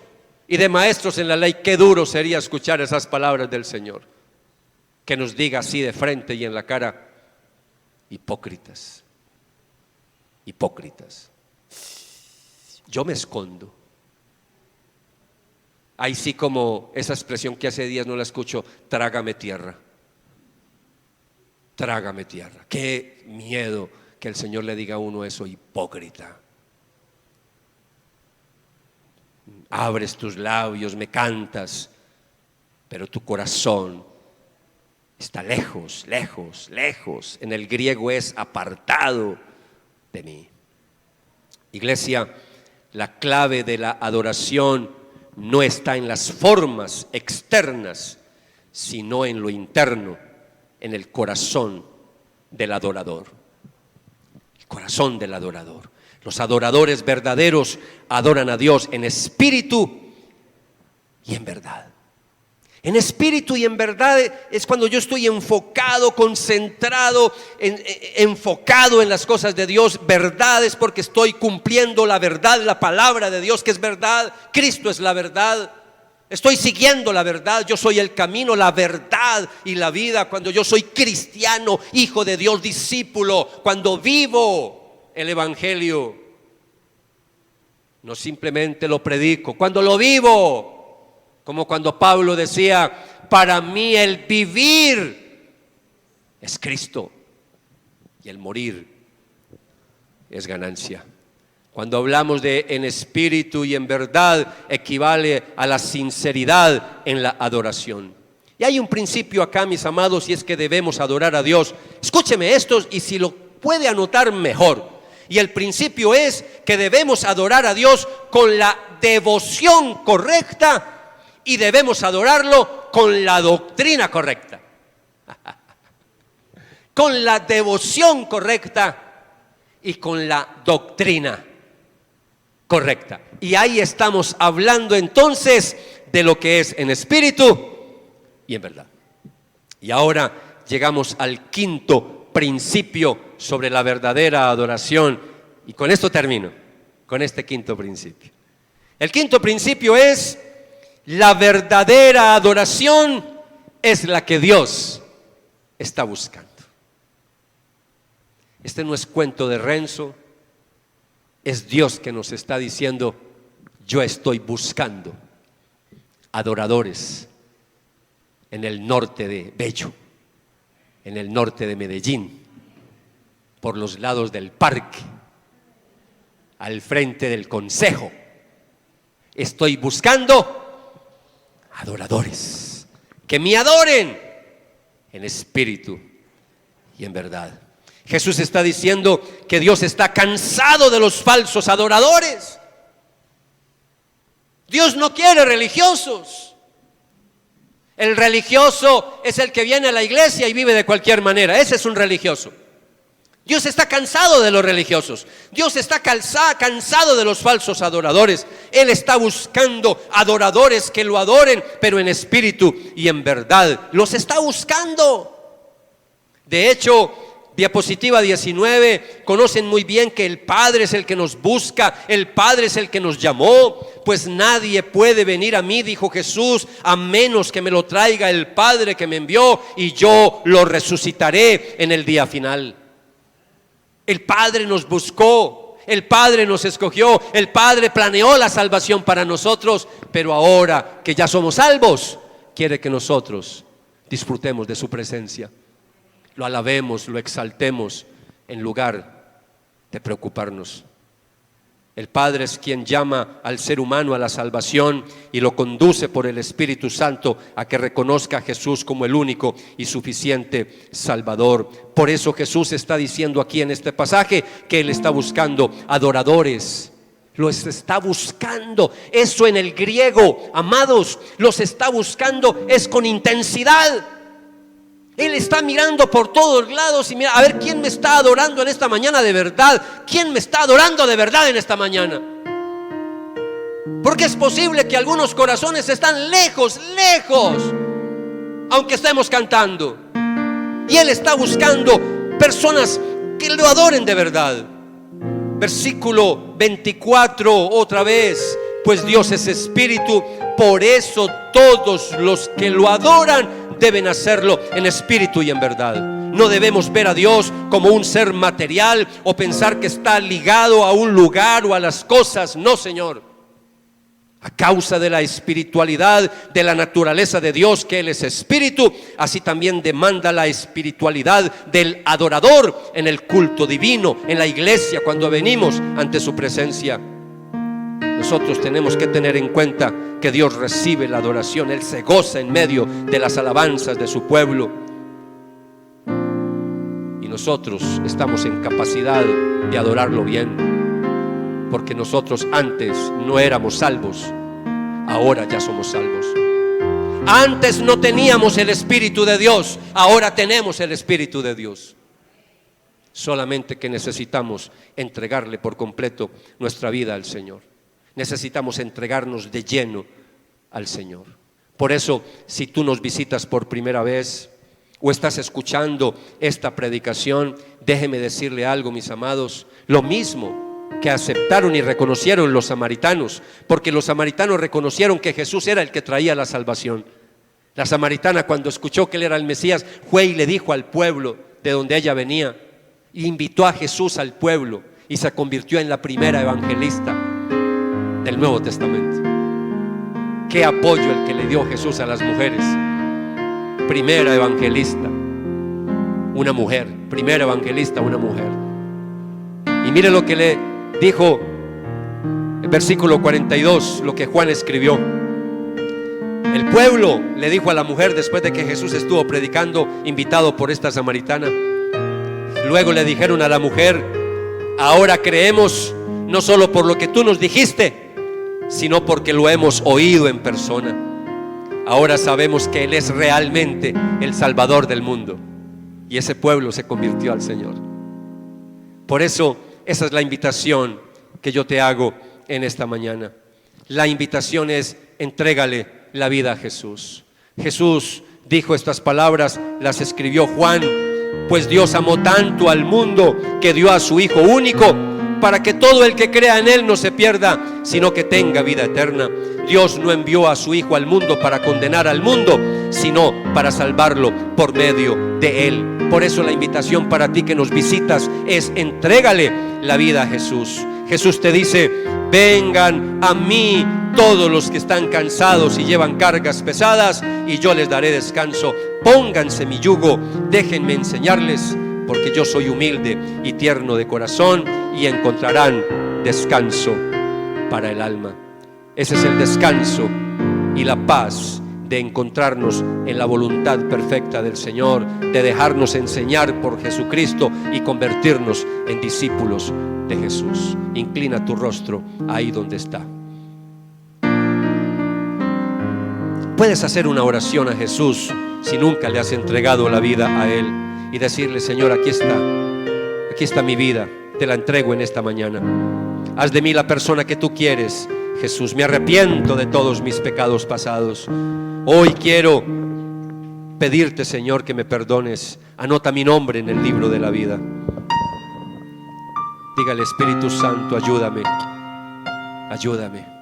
y de maestros en la ley, qué duro sería escuchar esas palabras del Señor, que nos diga así de frente y en la cara: hipócritas, hipócritas. Yo me escondo. Ahí sí, como esa expresión que hace días no la escucho: trágame tierra, trágame tierra. Qué miedo que el Señor le diga a uno eso: hipócrita. Abres tus labios, me cantas, pero tu corazón está lejos, lejos, lejos. En el griego es apartado de mí. Iglesia, la clave de la adoración no está en las formas externas, sino en lo interno, en el corazón del adorador. El corazón del adorador. Los adoradores verdaderos adoran a Dios en espíritu y en verdad. En espíritu y en verdad es cuando yo estoy enfocado, concentrado, enfocado en las cosas de Dios. Verdad es porque estoy cumpliendo la verdad, la palabra de Dios que es verdad. Cristo es la verdad. Estoy siguiendo la verdad. Yo soy el camino, la verdad y la vida. Cuando yo soy cristiano, hijo de Dios, discípulo, cuando vivo el evangelio, no simplemente lo predico, cuando lo vivo. Como cuando Pablo decía: para mí el vivir es Cristo y el morir es ganancia. Cuando hablamos de en espíritu y en verdad, equivale a la sinceridad en la adoración. Y hay un principio acá, mis amados, y es que debemos adorar a Dios. Escúcheme esto, y si lo puede anotar, mejor. Y el principio es que debemos adorar a Dios con la devoción correcta, y debemos adorarlo con la doctrina correcta. Con la devoción correcta y con la doctrina correcta. Y ahí estamos hablando entonces de lo que es en espíritu y en verdad. Y ahora llegamos al quinto principio sobre la verdadera adoración. Y con esto termino, con este quinto principio. El quinto principio es: la verdadera adoración es la que Dios está buscando. Este no es cuento de Renzo, es Dios que nos está diciendo: yo estoy buscando adoradores en el norte de Bello, en el norte de Medellín, por los lados del parque, al frente del consejo. Estoy buscando adoradores que me adoren en espíritu y en verdad. Jesús está diciendo que Dios está cansado de los falsos adoradores. Dios no quiere religiosos. El religioso es el que viene a la iglesia y vive de cualquier manera. Ese es un religioso. Dios está cansado de los religiosos. Dios está cansado de los falsos adoradores. Él está buscando adoradores que lo adoren, pero en espíritu y en verdad. Los está buscando. De hecho, diapositiva 19, conocen muy bien que el Padre es el que nos busca, el Padre es el que nos llamó. Pues nadie puede venir a mí, dijo Jesús, a menos que me lo traiga el Padre que me envió, y yo lo resucitaré en el día final. El Padre nos buscó, el Padre nos escogió, el Padre planeó la salvación para nosotros, pero ahora que ya somos salvos, quiere que nosotros disfrutemos de su presencia, lo alabemos, lo exaltemos, en lugar de preocuparnos. El Padre es quien llama al ser humano a la salvación y lo conduce por el Espíritu Santo a que reconozca a Jesús como el único y suficiente Salvador. Por eso Jesús está diciendo aquí en este pasaje que Él está buscando adoradores. Los está buscando. Eso en el griego, amados, los está buscando es con intensidad. Él está mirando por todos lados y mira, a ver quién me está adorando en esta mañana de verdad. ¿Quién me está adorando de verdad en esta mañana? Porque es posible que algunos corazones están lejos, aunque estemos cantando. Y Él está buscando personas que lo adoren de verdad. Versículo 24, otra vez. pues Dios es espíritu. Por eso todos los que lo adoran deben hacerlo en espíritu y en verdad. No debemos ver a Dios como un ser material o pensar que está ligado a un lugar o a las cosas. No, Señor. A causa de la espiritualidad, de la naturaleza de Dios, que Él es espíritu, así también demanda la espiritualidad del adorador en el culto divino, en la iglesia, cuando venimos ante su presencia. Nosotros tenemos que tener en cuenta que Dios recibe la adoración. Él se goza en medio de las alabanzas de su pueblo. Y nosotros estamos en capacidad de adorarlo bien. Porque nosotros antes no éramos salvos, ahora ya somos salvos. Antes no teníamos el Espíritu de Dios, ahora tenemos el Espíritu de Dios. Solamente que necesitamos entregarle por completo nuestra vida al Señor. Necesitamos entregarnos de lleno al Señor. Por eso, si tú nos visitas por primera vez o estás escuchando esta predicación, déjeme decirle algo, mis amados, lo mismo que aceptaron y reconocieron los samaritanos, porque los samaritanos reconocieron que Jesús era el que traía la salvación. La samaritana, cuando escuchó que Él era el Mesías, fue y le dijo al pueblo de donde ella venía, e invitó a Jesús al pueblo, y se convirtió en la primera evangelista del Nuevo Testamento. Qué apoyo el que le dio Jesús a las mujeres. Primera evangelista, una mujer. Primera evangelista, una mujer. Y mire lo que le dijo el versículo 42, lo que Juan escribió. El pueblo le dijo a la mujer, después de que Jesús estuvo predicando, invitado por esta samaritana. Luego le dijeron a la mujer: ahora creemos, no solo por lo que tú nos dijiste, sino porque lo hemos oído en persona. Ahora sabemos que Él es realmente el Salvador del mundo. Y ese pueblo se convirtió al Señor. Por eso, esa es la invitación que yo te hago en esta mañana. La invitación es: entrégale la vida a Jesús. Jesús dijo estas palabras, las escribió Juan: pues Dios amó tanto al mundo que dio a su Hijo único, para que todo el que crea en Él no se pierda, sino que tenga vida eterna. Dios no envió a su Hijo al mundo para condenar al mundo, sino para salvarlo por medio de Él. Por eso la invitación para ti que nos visitas es: entrégale la vida a Jesús. Jesús te dice: vengan a mí todos los que están cansados y llevan cargas pesadas, y yo les daré descanso. Pónganse mi yugo, déjenme enseñarles, porque yo soy humilde y tierno de corazón, y encontrarán descanso para el alma. Ese es el descanso y la paz de encontrarnos en la voluntad perfecta del Señor, de dejarnos enseñar por Jesucristo y convertirnos en discípulos de Jesús. Inclina tu rostro ahí donde está. Puedes hacer una oración a Jesús si nunca le has entregado la vida a Él y decirle: Señor, aquí está mi vida, te la entrego en esta mañana. Haz de mí la persona que tú quieres, Jesús. Me arrepiento de todos mis pecados pasados. Hoy quiero pedirte, Señor, que me perdones. Anota mi nombre en el libro de la vida. Dígale: Espíritu Santo, ayúdame, ayúdame.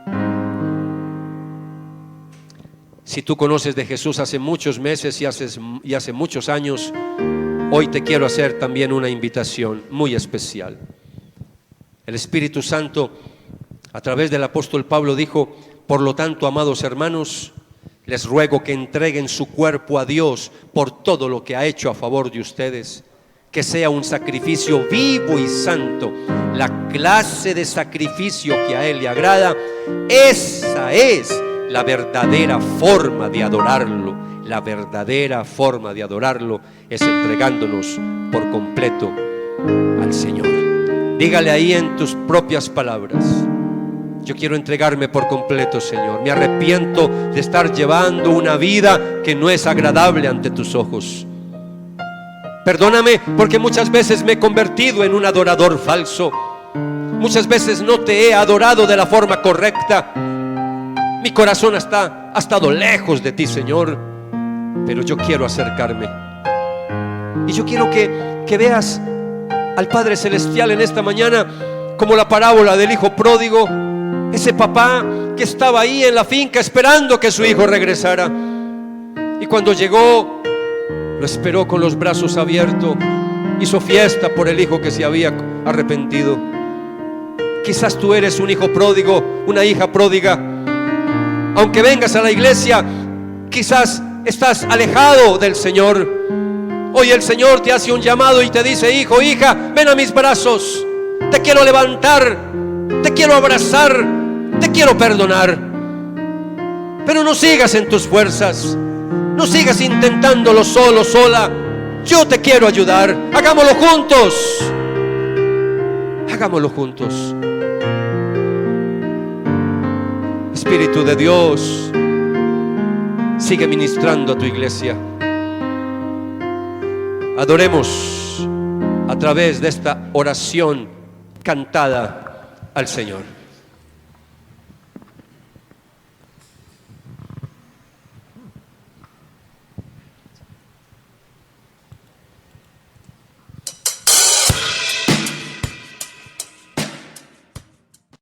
Si tú conoces de Jesús hace muchos meses y hace muchos años, hoy te quiero hacer también una invitación muy especial. El Espíritu Santo, a través del apóstol Pablo, dijo: por lo tanto, amados hermanos, les ruego que entreguen su cuerpo a Dios por todo lo que ha hecho a favor de ustedes, que sea un sacrificio vivo y santo, la clase de sacrificio que a Él le agrada. Esa es la verdadera forma de adorarlo. La verdadera forma de adorarlo es entregándonos por completo al Señor. Dígale ahí en tus propias palabras: yo quiero entregarme por completo, Señor. Me arrepiento de estar llevando una vida que no es agradable ante tus ojos. Perdóname porque muchas veces me he convertido en un adorador falso. Muchas veces no te he adorado de la forma correcta. Mi corazón ha estado lejos de ti, Señor, pero yo quiero acercarme. Y yo quiero que veas al Padre Celestial en esta mañana como la parábola del Hijo Pródigo, Ese papá que estaba ahí en la finca esperando que su hijo regresara. Y cuando llegó, lo esperó con los brazos abiertos. Hizo fiesta por el hijo que se había arrepentido. Quizás tú eres un hijo pródigo, una hija pródiga. Aunque vengas a la iglesia, quizás estás alejado del Señor. Hoy el Señor te hace un llamado y te dice: hijo, hija, ven a mis brazos. Te quiero levantar, te quiero abrazar, te quiero perdonar. Pero no sigas en tus fuerzas, no sigas intentándolo solo, sola. Yo te quiero ayudar. Hagámoslo juntos. Hagámoslo juntos. Espíritu de Dios, sigue ministrando a tu iglesia. Adoremos a través de esta oración cantada al Señor.